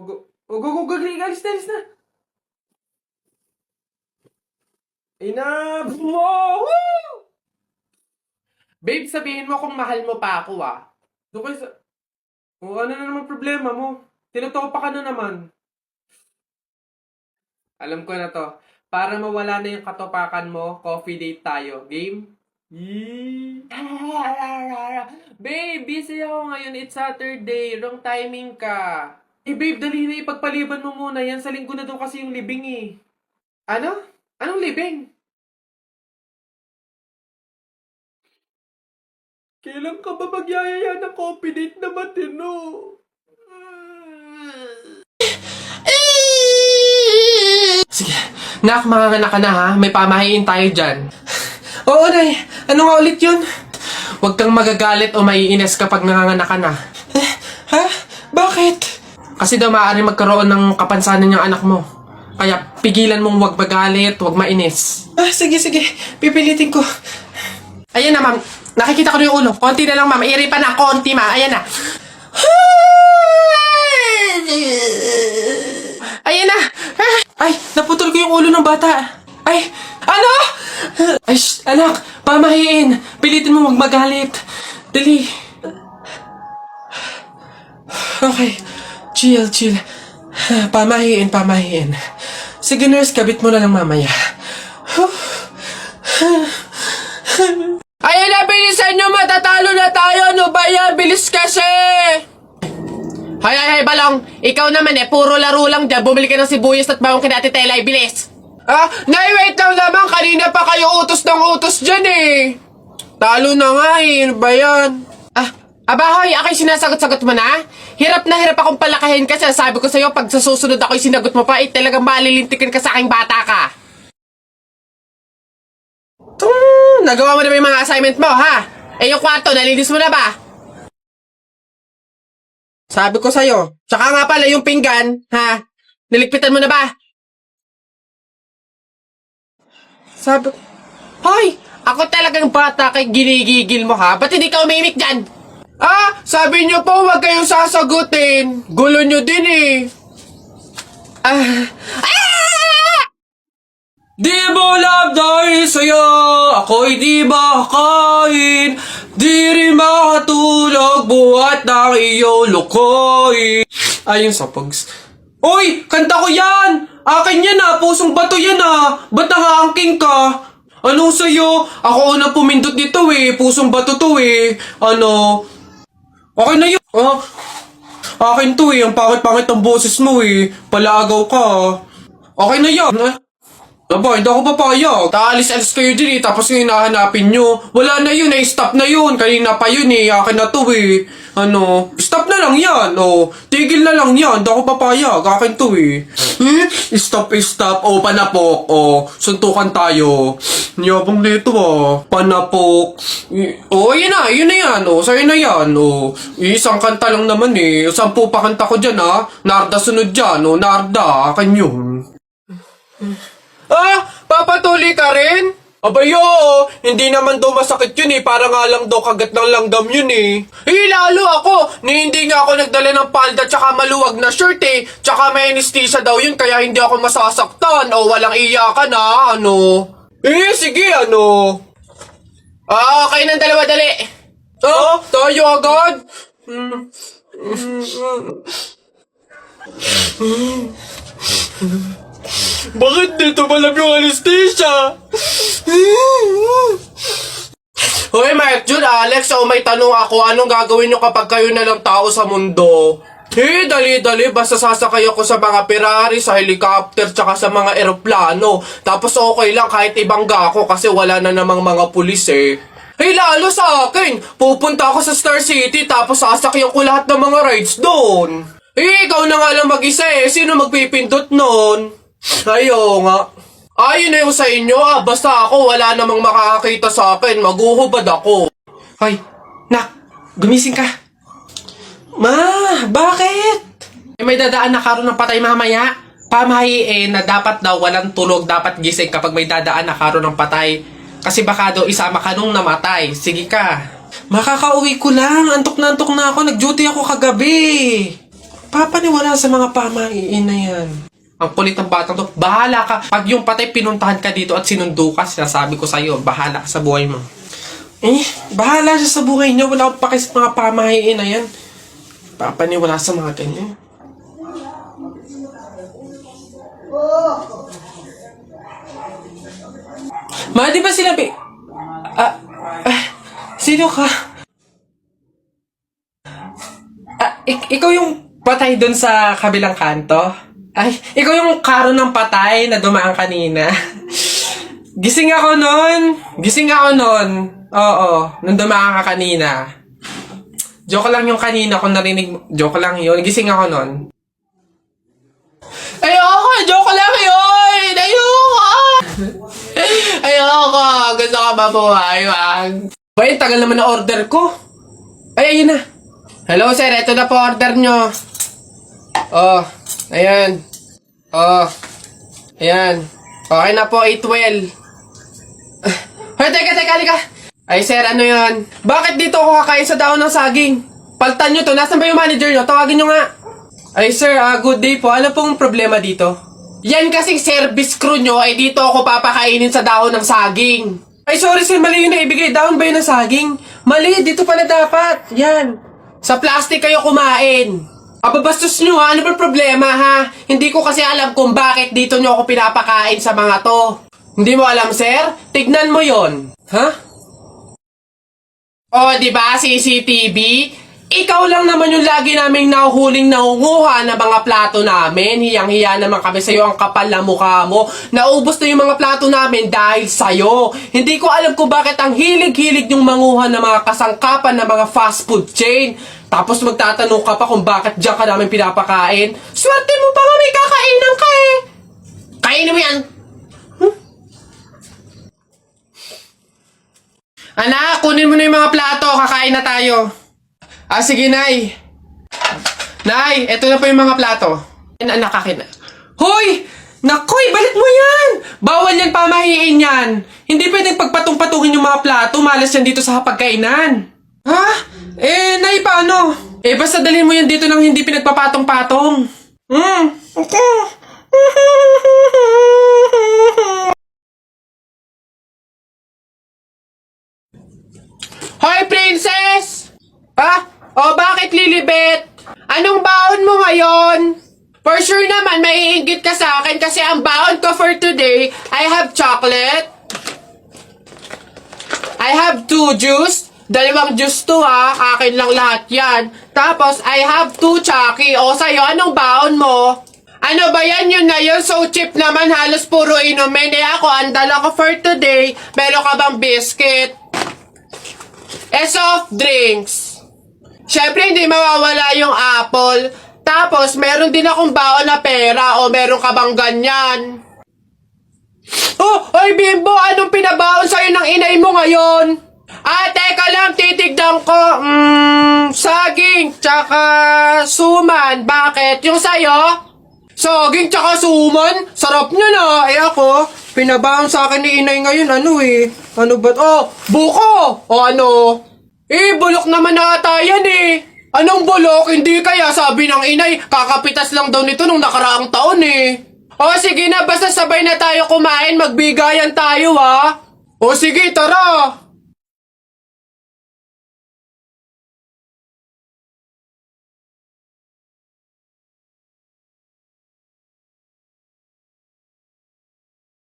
Go, alis na, alis na. Enough mo! Woo! Babe, sabihin mo kung mahal mo pa ako, ah. Doon kayo sa... O, ano na naman problema mo? Tinutopa ka na naman. Alam ko na to. Para mawala na yung katopakan mo, coffee date tayo. Game? Yee! Babe, busy ako ngayon. It's Saturday. Wrong timing ka. Eh, babe, dali na ipagpaliban mo muna. Yan sa linggo na daw kasi yung libing eh. Ano? Anong libing? Kailan ka ba magyayaya ng coffee date na matino? Sige, nak, manganganak ka na ha. May pamahiin tayo dyan. Oo, Nay. Ano nga ulit yun? Huwag kang magagalit o maiinis kapag nanganganak ka na. Ha? Bakit? Kasi daw maaari magkaroon ng kapansanan yung anak mo. Kaya pigilan mong huwag magalit, huwag mainis. Sige. Pipilitin ko. Ayan na, ma'am. Nakikita ko na yung ulo. Konti na lang, ma'am. Iripa na. Konti, ma. Ayan na. Ayan na. Ay, naputol ko yung ulo ng bata. Ay, ano? Ay, anak. Pamahiin. Pilitin mo huwag magalit. Dali. Okay. Chill. Pamahiin. Sige, nurse. Kabit mo na lang mamaya. Ayan na, bilisan nyo, matatalo na tayo. Ano ba yan? Bilis kasi. Hay, Balong. Ikaw naman puro laro lang dyan. Bumili ka ng sibuyas at bawang kinatitela. Bilis. Nay, wait lang naman. Kanina pa kayo utos ng utos dyan Talo na nga Ano ba yan? Abahoy, ako'y sinasagot-sagot mo na? Hirap na hirap akong palakahin kasi sabi ko sa'yo, pag sa susunod ako'y sinagot mo pa, talagang malilintikin ka sa aking bata ka. Nagawa mo na ba yung mga assignment mo, ha? Yung kwarto, nalinis mo na ba? Sabi ko sa'yo. Tsaka nga pala yung pinggan, ha? Niligpitan mo na ba? Sabi ko, hoy! Ako talagang bata kay ginigigil mo, ha? Ba't hindi ka umimik dyan? Sabi niyo po huwag kayong sasagutin. Gulo niyo din Di mo love dahil sa'yo, ako'y di makakain. Di rin makatulog, buhat ng iyong lukoy. Ayun sa pags. Uy! Kanta ko yan! Akin yan pusong bato yan Ba't nakaangking ka? Ano sa'yo? Ako unang pumindot dito pusong bato to Ano? Okay na yun. Akin to ang pangit-pangit ng boses mo Palaagaw ka Okay na yan. Aba, hindi ako papayag. Taalis-alis kayo din tapos yung hinahanapin nyo. Wala na yun stop na yun. Kanina pa yun akin na to Ano, stop na lang yan tigil na lang yan. Hindi ako papayag. Akin to Stop. Panapok. Suntukan tayo. Yabang nito Panapok. Yun na yan. Sa'yo na yan. Isang kanta lang naman 10 pa kanta ko dyan Narda sunod dyan. Narda, akin yun. Papatuloy ka rin? Abayo, hindi naman daw masakit yun para nga lang daw kagat ng langgam yun lalo ako, hindi nga ako nagdala ng palda tsaka maluwag na shirt tsaka may anesthesia daw yun kaya hindi ako masasaktan walang iyakan sige okay ng dalawa dali. Tayo agad? Bakit dito malam yung anesthesia? Hoy, Mike, Jun, Alex, may tanong ako. Anong gagawin nyo kapag kayo na lang tao sa mundo? Dali. Basta sasakay ako sa mga Ferrari, sa helicopter, tsaka sa mga eroplano. Tapos okay lang kahit ibangga ako kasi wala na namang mga pulis lalo sa akin. Pupunta ako sa Star City tapos sasakyan ko lahat ng mga rides doon. Ikaw na nga lang mag-isa Sino magpipindot nun? Ayo nga. Yun na yung sa inyo basta ako wala namang makakakita sa akin. Maguhubad ako. Hoy, nak, gumising ka. Ma, bakit? May dadaan na karon ng patay mamaya. Pamahiin na dapat daw walang tulog, dapat gising kapag may dadaan na karon ng patay. Kasi baka daw isama ka nung namatay. Sige ka. Makakauwi ko lang. Antok na ako. Nag-duty ako kagabi. Papaniwala sa mga pamahiin na yan. Ang kulit ng batang to. Bahala ka. Pag yung patay pinuntahan ka dito at sinundo ka, sinasabi ko sa'yo, bahala ka sa buhay mo. Bahala siya sa buhay niya. Wala akong paki sa mga pamahiin na yan. Papaniwala sa mga ganyan. Ma, di ba sinabi? Sino ka? Ikaw yung patay dun sa kabilang kanto? Ay, ikaw yung karo ng patay na dumaan kanina. Gising ako nun. Oo, nung dumaan ka kanina. Joke lang yung kanina kung narinig mo. Joke lang yun. Gising ako nun. Ayoko! Joke lang yun! Ayoko! Gusto ka mabuhay, wag. Ay, tagal naman na order ko. Ay, ayun na. Hello, sir. Ito na po order nyo. Oh, ayan. Oh, ayan. Okay na po, 812. Ay, teka, halika. Ay, sir, ano yun? Bakit dito ako kakain sa dahon ng saging? Paltan nyo to. Nasaan ba yung manager nyo? Tawagin nyo nga. Ay, sir, good day po. Ano pong problema dito? Yan kasing service crew nyo, ay dito ako papakainin sa dahon ng saging. Ay, sorry sir, mali yun na ibigay. Dahon ba yun ng saging? Mali, dito pala dapat. Yan. Sa plastic kayo kumain. Ababastos nyo ha, ano ba problema ha? Hindi ko kasi alam kung bakit dito nyo ako pinapakain sa mga to. Hindi mo alam, sir? Tignan mo yon. Ha? Oh, di ba CCTV? Ikaw lang naman yung lagi naming nahuhuling nangunguha ng mga plato namin. Hiyang-hiya naman kami sa'yo, ang kapal na mukha mo. Naubos na yung mga plato namin dahil sa'yo. Hindi ko alam kung bakit ang hilig-hilig yung manguha ng mga kasangkapan ng mga fast food chain. Tapos magtatanong ka pa kung bakit diyan ka namin pinapakain. Swerte mo pa nga may kakainan ka eh. Kainin mo yan. Anak, kunin mo na yung mga plato. Kakain na tayo. Sige, Nay. Nay, eto na po yung mga plato. Anak, akin na. Hoy! Nakoy, balik mo yan! Bawal yan, pamahiin yan. Hindi pwedeng pagpatong-patungin yung mga plato. Malas yan dito sa hapagkainan. Ha? Nay, paano? Basta dalhin mo yan dito nang hindi pinagpapatong-patong. Okay. Hoy, princess! O bakit Lilibet? Anong baon mo ngayon? For sure naman, maiinggit ka sa akin kasi ang baon ko for today, I have chocolate. I have 2 juice. 2 juice to ha. Akin lang lahat yan. Tapos, I have 2 Chucky. O sa'yo, anong baon mo? Ano ba yan? Yun na yun. So cheap naman. Halos puro inumin. Ako, ang dala ko for today. Meron ka bang biscuit? Soft drinks. Siyempre, hindi mawawala yung apple. Tapos, meron din akong baon na pera. O, meron ka bang ganyan? Oy, Bimbo! Anong pinabaon sa'yo ng inay mo ngayon? Teka lang, titignan ko. Saging, tsaka suman. Bakit? Yung sa'yo? Saging, tsaka suman? Sarap nyo na. Ako, pinabaon sa akin ni inay ngayon. Ano ba? Buko! O ano? Bulok naman ata yan Anong bulok? Hindi kaya sabi ng inay, kakapitas lang daw nito nung nakaraang taon sige na, basta sabay na tayo kumain, magbigayan tayo ha. Sige, tara.